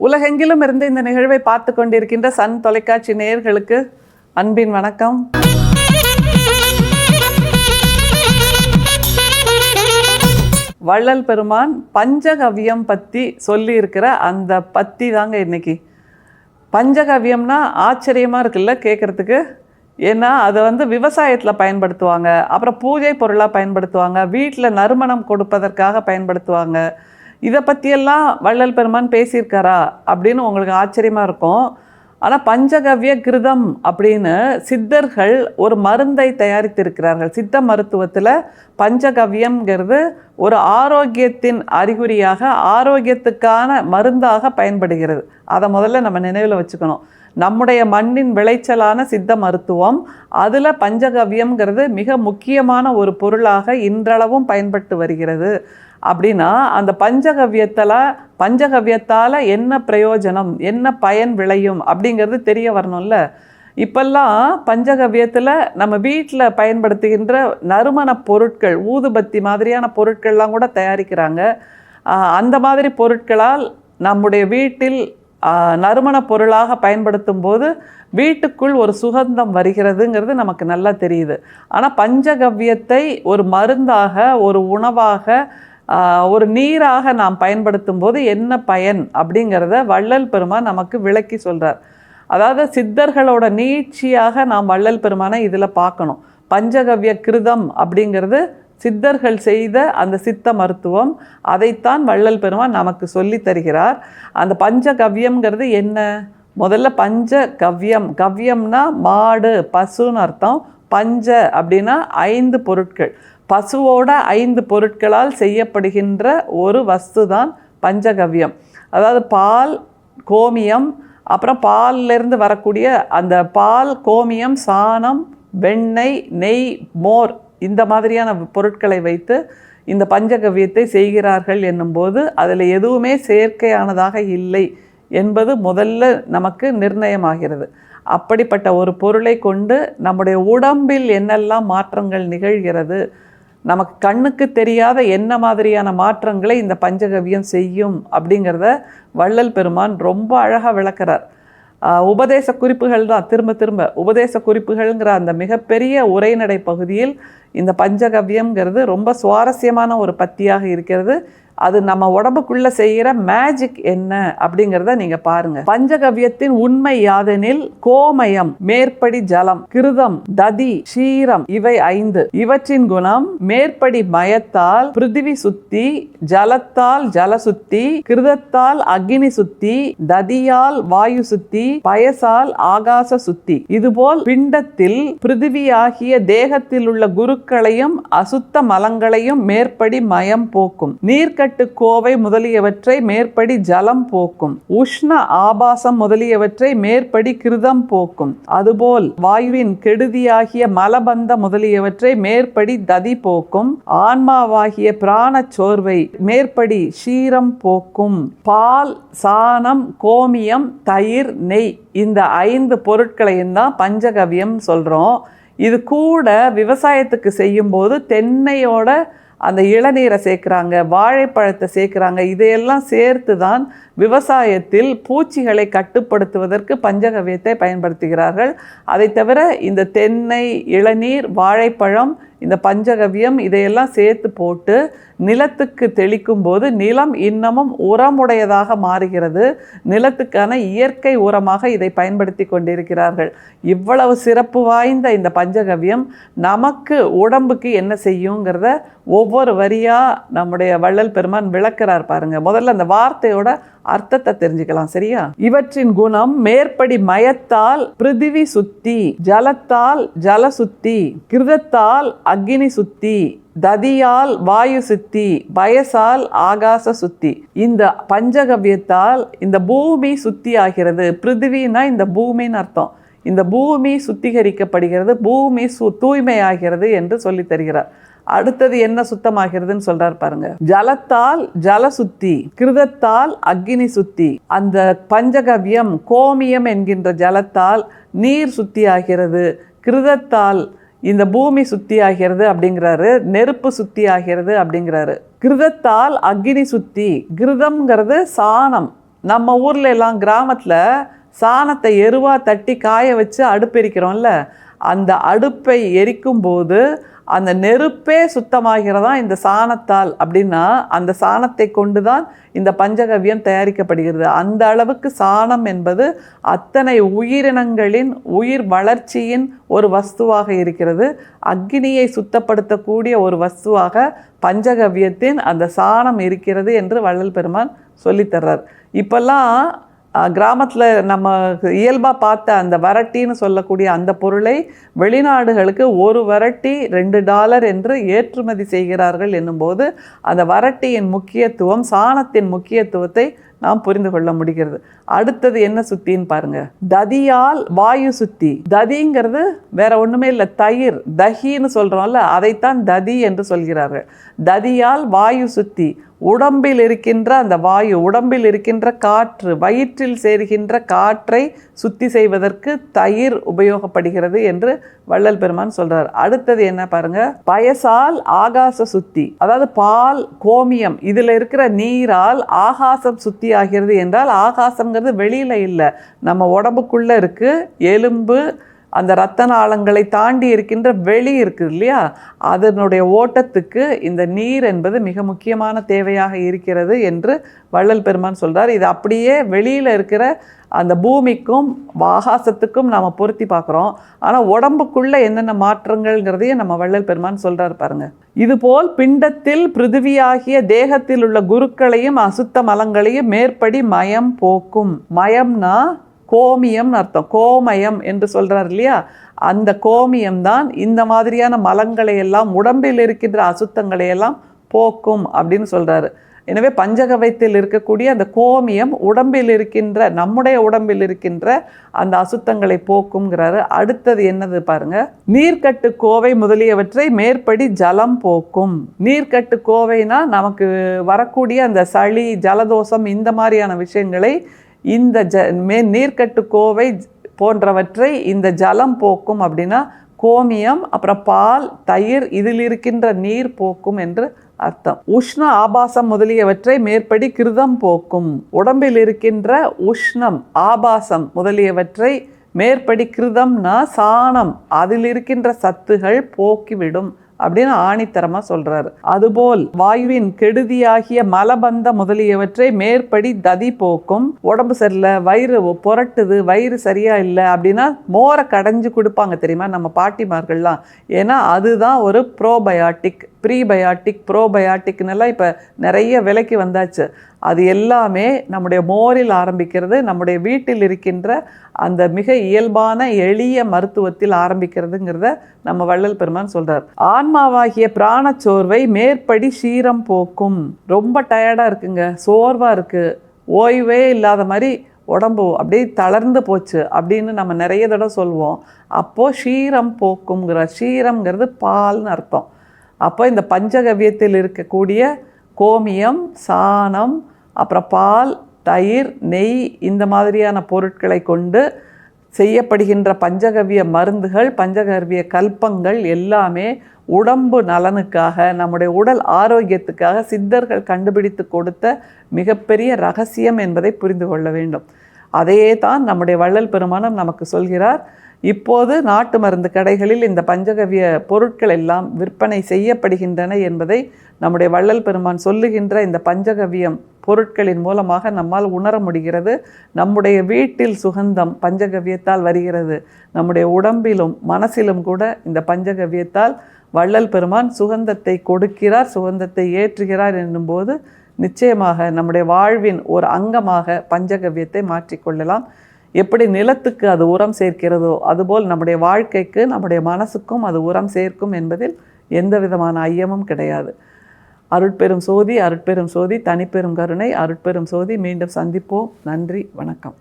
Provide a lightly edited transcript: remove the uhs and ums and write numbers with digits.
உலகெங்கிலும் இருந்து இந்த நிகழ்வை பார்த்து கொண்டிருக்கின்ற சன் தொலைக்காட்சி நேயர்களுக்கு அன்பின் வணக்கம். வள்ளல் பெருமான் பஞ்சகவ்யம் பற்றி சொல்லி இருக்கிற அந்த பத்தி தாங்க இன்னைக்கு. பஞ்சகவ்யம்னா ஆச்சரியமாக இருக்குல்ல கேட்குறதுக்கு. ஏன்னா அதை விவசாயத்தில் பயன்படுத்துவாங்க, அப்புறம் பூஜை பொருளாக பயன்படுத்துவாங்க, வீட்டில் நறுமணம் கொடுப்பதற்காக பயன்படுத்துவாங்க. இதை பற்றியெல்லாம் வள்ளல் பெருமான் பேசியிருக்காரா அப்படின்னு உங்களுக்கு ஆச்சரியமாக இருக்கும். ஆனால் பஞ்சகவ்ய கிருதம் அப்படின்னு சித்தர்கள் ஒரு மருந்தை தயாரித்திருக்கிறார்கள். சித்த மருத்துவத்தில் பஞ்சகவ்யம்ங்கிறது ஒரு ஆரோக்கியத்தின் அறிகுறியாக, ஆரோக்கியத்துக்கான மருந்தாக பயன்படுகிறது. அதை முதல்ல நம்ம நினைவில் வச்சுக்கணும். நம்முடைய மண்ணின் விளைச்சலான சித்த மருத்துவம், அதில் பஞ்சகவ்யம்ங்கிறது மிக முக்கியமான ஒரு பொருளாக இன்றளவும் பயன்பட்டு வருகிறது. அப்படின்னா அந்த பஞ்சகவ்யத்தால் என்ன பிரயோஜனம், என்ன பயன் விளையும் அப்படிங்கிறது தெரிய வரணும்ல. இப்பெல்லாம் பஞ்சகவ்யத்தில் நம்ம வீட்டில் பயன்படுத்துகின்ற நறுமண பொருட்கள், ஊதுபத்தி மாதிரியான பொருட்கள்லாம் கூட தயாரிக்கிறாங்க. அந்த மாதிரி பொருட்களால் நம்முடைய வீட்டில் நறுமண பொருளாக பயன்படுத்தும் போது வீட்டுக்குள் ஒரு சுகந்தம் வருகிறதுங்கிறது நமக்கு நல்லா தெரியுது. ஆனால் பஞ்சகவ்யத்தை ஒரு மருந்தாக, ஒரு உணவாக, ஒரு நீராக நாம் பயன்படுத்தும் போது என்ன பயன் அப்படிங்கிறத வள்ளல் பெருமான் நமக்கு விளக்கி சொல்கிறார். அதாவது சித்தர்களோட நீட்சியாக நாம் வள்ளல் பெருமானை இதில் பார்க்கணும். பஞ்சகவ்ய கிருதம் அப்படிங்கிறது சித்தர்கள் செய்த அந்த சித்த மருத்துவம். அதைத்தான் வள்ளல் பெருமான் நமக்கு சொல்லி தருகிறார். அந்த பஞ்சகவ்யம்ங்கிறது என்ன? முதல்ல பஞ்சகவ்யம், கவ்யம்னா மாடு, பசுன்னு அர்த்தம். பஞ்ச அப்படின்னா 5 பொருட்கள். பசுவோட 5 பொருட்களால் செய்யப்படுகின்ற ஒரு வஸ்து தான் பஞ்சகவ்யம். அதாவது பால், கோமியம், அப்புறம் பாலிலிருந்து வரக்கூடிய அந்த பால், கோமியம், சாணம், வெண்ணெய், நெய், மோர், இந்த மாதிரியான பொருட்களை வைத்து இந்த பஞ்சகவ்யத்தை செய்கிறார்கள் என்னும்போது அதில் எதுவுமே செயற்கையானதாக இல்லை என்பது முதல்ல நமக்கு நிர்ணயமாகிறது. அப்படிப்பட்ட ஒரு பொருளை கொண்டு நம்முடைய உடம்பில் என்னெல்லாம் மாற்றங்கள் நிகழ்கிறது, நமக்கு கண்ணுக்கு தெரியாத என்ன மாதிரியான மாற்றங்களை இந்த பஞ்சகவ்யம் செய்யும் அப்படிங்கிறத வள்ளல் பெருமான் ரொம்ப அழகாக விளக்குறார். உபதேச குறிப்புகள் தான், திரும்ப உபதேச குறிப்புகள்ங்கிற அந்த மிகப்பெரிய உரைநடை பகுதியில் இந்த பஞ்சகவ்யம்ங்கிறது ரொம்ப சுவாரஸ்யமான ஒரு பத்தியாக இருக்கிறது. அது நம்ம உடம்புக்குள்ளே செய்கிற மேஜிக் என்ன அப்படிங்கிறத நீங்கள் பாருங்கள். பஞ்சகவ்யத்தின் உண்மை யாதெனில் கோமயம், மேற்படி ஜலம், கிருதம், ததி, க்ஷீரம், இவை 5. இவற்றின் குணம் மேற்படி மயத்தால் பிருத்திவி சுத்தி, ஜலத்தால் ஜல சுத்தி, கிருதத்தால் அக்னி சுத்தி, ததியால் வாயு சுத்தி, பயசால் ஆகாச சுத்தி. இதுபோல் பிண்டத்தில் பிருத்திவியாகிய தேகத்தில் உள்ள குருக்களையும் அசுத்த மலங்களையும் மேற்படி மயம் போக்கும். நீர்க்கட்டு கோவை முதலியவற்றை மேற்படி ஜலம் போக்கும். உஷ்ண ஆபாசம் முதலியவற்றை மேற்படி கிருதம் போக்கும். அதுபோல் வாயுவின் கெடுதியாகிய மலபந்த முதலியவற்றை மேற்படி ததி போக்கும். ஆன்மாவாகிய பிராண சோர்வை மேற்படி க்ஷீரம் போக்கும். பால், சாணம், கோமியம், தயிர், நெய், இந்த 5 பொருட்களையும் தான் பஞ்சகவ்யம் சொல்கிறோம். இது கூட விவசாயத்துக்கு செய்யும்போது தென்னையோட அந்த இளநீரை சேர்க்குறாங்க, வாழைப்பழத்தை சேர்க்குறாங்க. இதையெல்லாம் சேர்த்து தான் விவசாயத்தில் பூச்சிகளை கட்டுப்படுத்துவதற்கு பஞ்சகவ்யத்தை பயன்படுத்துகிறார்கள். அதை தவிர இந்த தென்னை, இளநீர், வாழைப்பழம், இந்த பஞ்சகவ்யம் இதையெல்லாம் சேர்த்து போட்டு நிலத்துக்கு தெளிக்கும் போது நிலம் இன்னமும் உரமுடையதாக மாறுகிறது. நிலத்துக்கான இயற்கை உரமாக இதை பயன்படுத்தி கொண்டிருக்கிறார்கள். இவ்வளவு சிறப்பு வாய்ந்த இந்த பஞ்சகவ்யம் நமக்கு உடம்புக்கு என்ன செய்யுங்கிறத ஒவ்வொரு வரியாக நம்முடைய வள்ளல் பெருமான் விளக்குறார் பாருங்க. முதல்ல அந்த வார்த்தையோட அர்த்தத்தை தெரிஞ்சுக்கலாம், சரியா? இவற்றின் குணம் மேற்படி மயத்தால் பிருத்திவி சுத்தி, ஜலத்தால் ஜல சுத்தி, கிருதத்தால் அக்னி சுத்தி, ததியால் வாயு சுத்தி, பயசால் ஆகாச சுத்தி. இந்த பஞ்சகவ்யத்தால் இந்த பூமி சுத்தி ஆகிறது. பிருத்திவினா இந்த பூமின்னு அர்த்தம். இந்த பூமி சுத்திகரிக்கப்படுகிறது, பூமி தூய்மையாகிறது என்று சொல்லி தருகிறார். அடுத்தது என்ன சுத்தமாகிறதுன்னு சொல்றார் பாருங்க. ஜலத்தால் ஜல சுத்தி, கிருதத்தால் அக்னி சுத்தி. அந்த பஞ்சகவ்யம் கோமியம் என்கின்ற ஜலத்தால் நீர் சுத்தி ஆகிறது, கிருதத்தால் இந்த பூமி சுத்தி ஆகிறது அப்படிங்கிறாரு, நெருப்பு சுத்தி ஆகிறது அப்படிங்கிறாரு. கிருதத்தால் அக்னி சுத்தி. கிருதம்ங்கிறது சாணம், நம்ம ஊர்ல எல்லாம் கிராமத்தில் சாணத்தை எருவாக தட்டி காய வச்சு அடுப்பு எரிக்கிறோம்ல, அந்த அடுப்பை எரிக்கும் போது அந்த நெருப்பே சுத்தமாகிறதா இந்த சாணத்தால். அப்படின்னா அந்த சாணத்தை கொண்டு தான் இந்த பஞ்சகவ்யம் தயாரிக்கப்படுகிறது. அந்த அளவுக்கு சாணம் என்பது அத்தனை உயிரினங்களின் உயிர் வளர்ச்சியின் ஒரு வஸ்துவாக இருக்கிறது. அக்னியை சுத்தப்படுத்தக்கூடிய ஒரு வஸ்துவாக பஞ்சகவ்யத்தின் அந்த சாணம் இருக்கிறது என்று வள்ளல் பெருமான் சொல்லித்தர்றார். இப்பெல்லாம் கிராமத்தில் நம்ம இயல்பாக பார்த்த அந்த வரட்டின்னு சொல்லக்கூடிய அந்த பொருளை வெளிநாடுகளுக்கு ஒரு வரட்டி $2 என்று ஏற்றுமதி செய்கிறார்கள் என்னும்போது அந்த வரட்டியின் முக்கியத்துவம், சாணத்தின் முக்கியத்துவத்தை நாம் புரிந்து கொள்ள முடிகிறது. அடுத்தது என்ன சுத்தின்னு பாருங்க. ததியால் வாயு சுத்தி. ததிங்கிறது வேற ஒண்ணுமே இல்லை, தயிர், தஹின்னு சொல்றோம்ல, அதைத்தான் ததி என்று சொல்கிறார்கள். ததியால் வாயு சுத்தி. உடம்பில் இருக்கின்ற அந்த வாயு, உடம்பில் இருக்கின்ற காற்று, வயிற்றில் சேர்கின்ற காற்றை சுத்தி செய்வதற்கு தயிர் உபயோகப்படுகிறது என்று வள்ளல் பெருமான் சொல்றார். அடுத்தது என்ன பாருங்க. பயசால் ஆகாச சுத்தி. அதாவது பால், கோமியம் இதில் இருக்கிற நீரால் ஆகாசம் சுத்தி ஆகிறது என்றால், ஆகாசம்ங்கிறது வெளியில இல்லை, நம்ம உடம்புக்குள்ள இருக்கு. எலும்பு, அந்த இரத்த நாளங்களை தாண்டி இருக்கின்ற வெளி இருக்குது இல்லையா, அதனுடைய ஓட்டத்துக்கு இந்த நீர் என்பது மிக முக்கியமான தேவையாக இருக்கிறது என்று வள்ளல் பெருமான் சொல்றார். இது அப்படியே வெளியில இருக்கிற அந்த பூமிக்கும் ஆகாசத்துக்கும் நாம் பொருத்தி பார்க்குறோம். ஆனால் உடம்புக்குள்ள என்னென்ன மாற்றங்கள்ங்கிறதையும் நம்ம வள்ளல் பெருமான் சொல்றார் பாருங்க. இதுபோல் பிண்டத்தில் பிருதிவியாகிய தேகத்தில் உள்ள குருக்களையும் அசுத்த மலங்களையும் மேற்படி மயம் போக்கும். மயம்னா கோமியம் அர்த்தம். கோமயம் என்று சொல்றார் இல்லையா, அந்த கோமியம் தான் இந்த மாதிரியான மலங்களை எல்லாம், உடம்பில் இருக்கின்ற அசுத்தங்களை எல்லாம் போக்கும் அப்படின்னு சொல்றாரு. எனவே பஞ்சகவ்யத்தில் இருக்கக்கூடிய அந்த கோமியம் உடம்பில் இருக்கின்ற, நம்முடைய உடம்பில் இருக்கின்ற அந்த அசுத்தங்களை போக்கும்ங்கிறாரு. அடுத்தது என்னது பாருங்க. நீர்க்கட்டு கோவை முதலியவற்றை மேற்படி ஜலம் போக்கும். நீர்க்கட்டு கோவைனா நமக்கு வரக்கூடிய அந்த சளி, ஜலதோஷம் இந்த மாதிரியான விஷயங்களை இந்த நீர்க்கட்டு கோவை போன்றவற்றை இந்த ஜலம் போக்கும். அப்படின்னா கோமியம், அப்புறம் பால், தயிர் இதில் இருக்கின்ற நீர் போக்கும் என்று அர்த்தம். உஷ்ண ஆபாசம் முதலியவற்றை மேற்படி கிருதம் போக்கும். உடம்பில் இருக்கின்ற உஷ்ணம், ஆபாசம் முதலியவற்றை மேற்படி கிருதம்னா சாணம், அதில் இருக்கின்ற சத்துகள் போக்கிவிடும் அப்படின்னு ஆணித்தரமாக சொல்றாரு. அதுபோல் வாயுவின் கெடுதியாகிய மலபந்த முதலியவற்றை மேற்படி ததி போக்கும். உடம்பு சரியில்லை, வயிறு புரட்டுது, வயிறு சரியா இல்லை அப்படின்னா மோரை கடைஞ்சு கொடுப்பாங்க தெரியுமா நம்ம பாட்டிமார்கள்லாம். ஏன்னா அதுதான் ஒரு ப்ரோபயாட்டிக், ப்ரீபயாட்டிக், ப்ரோபயாட்டிக்னெல்லாம் இப்போ நிறைய விலைக்கு வந்தாச்சு. அது எல்லாமே நம்முடைய மோரில் ஆரம்பிக்கிறது, நம்முடைய வீட்டில் இருக்கின்ற அந்த மிக இயல்பான எளிய மருத்துவத்தில் ஆரம்பிக்கிறதுங்கிறத நம்ம வள்ளல் பெருமான் சொல்றார். ஆன்மாவாகிய பிராணச்சோர்வை மேற்படி சீரம் போக்கும். ரொம்ப டயர்டாக இருக்குங்க, சோர்வாக இருக்கு, ஓய்வே இல்லாத மாதிரி உடம்பு அப்படியே தளர்ந்து போச்சு அப்படின்னு நம்ம நிறைய தடவை சொல்லுவோம். அப்போது ஷீரம் போக்குங்கிறார். ஷீரம்ங்கிறது பால்னு அர்த்தம். அப்போ இந்த பஞ்சகவ்யத்தில் இருக்கக்கூடிய கோமியம், சாணம், அப்புறம் பால், தயிர், நெய் இந்த மாதிரியான பொருட்களை கொண்டு செய்யப்படுகின்ற பஞ்சகவ்ய மருந்துகள், பஞ்சகவ்ய கல்பங்கள் எல்லாமே உடம்பு நலனுக்காக, நம்முடைய உடல் ஆரோக்கியத்துக்காக சித்தர்கள் கண்டுபிடித்து கொடுத்த மிகப்பெரிய ரகசியம் என்பதை புரிந்து கொள்ள வேண்டும். அதையே தான் நம்முடைய வள்ளல் பெருமானும் நமக்கு சொல்கிறார். இப்போது நாட்டு மருந்து கடைகளில் இந்த பஞ்சகவ்ய பொருட்கள் எல்லாம் விற்பனை செய்யப்படுகின்றன என்பதை நம்முடைய வள்ளல் பெருமான் சொல்லுகின்ற இந்த பஞ்சகவ்யம் பொருட்களின் மூலமாக நம்மால் உணர முடிகிறது. நம்முடைய வீட்டில் சுகந்தம் பஞ்சகவ்யத்தால் வருகிறது. நம்முடைய உடம்பிலும் மனசிலும் கூட இந்த பஞ்சகவ்யத்தால் வள்ளல் பெருமான் சுகந்தத்தை கொடுக்கிறார், சுகந்தத்தை ஏற்றுகிறார் என்னும்போது நிச்சயமாக நம்முடைய வாழ்வின் ஒரு அங்கமாக பஞ்சகவ்யத்தை மாற்றிக்கொள்ளலாம். எப்படி நிலத்துக்கு அது உரம் சேர்க்கிறதோ அதுபோல் நம்முடைய வாழ்க்கைக்கு, நம்முடைய மனசுக்கும் அது உரம் சேர்க்கும் என்பதில் எந்த விதமான ஐயமும் கிடையாது. அருட்பெரும் சோதி, அருட்பெரும் சோதி, தனிப்பெரும் கருணை, அருட்பெரும் சோதி. மீண்டும் சந்திப்போம். நன்றி, வணக்கம்.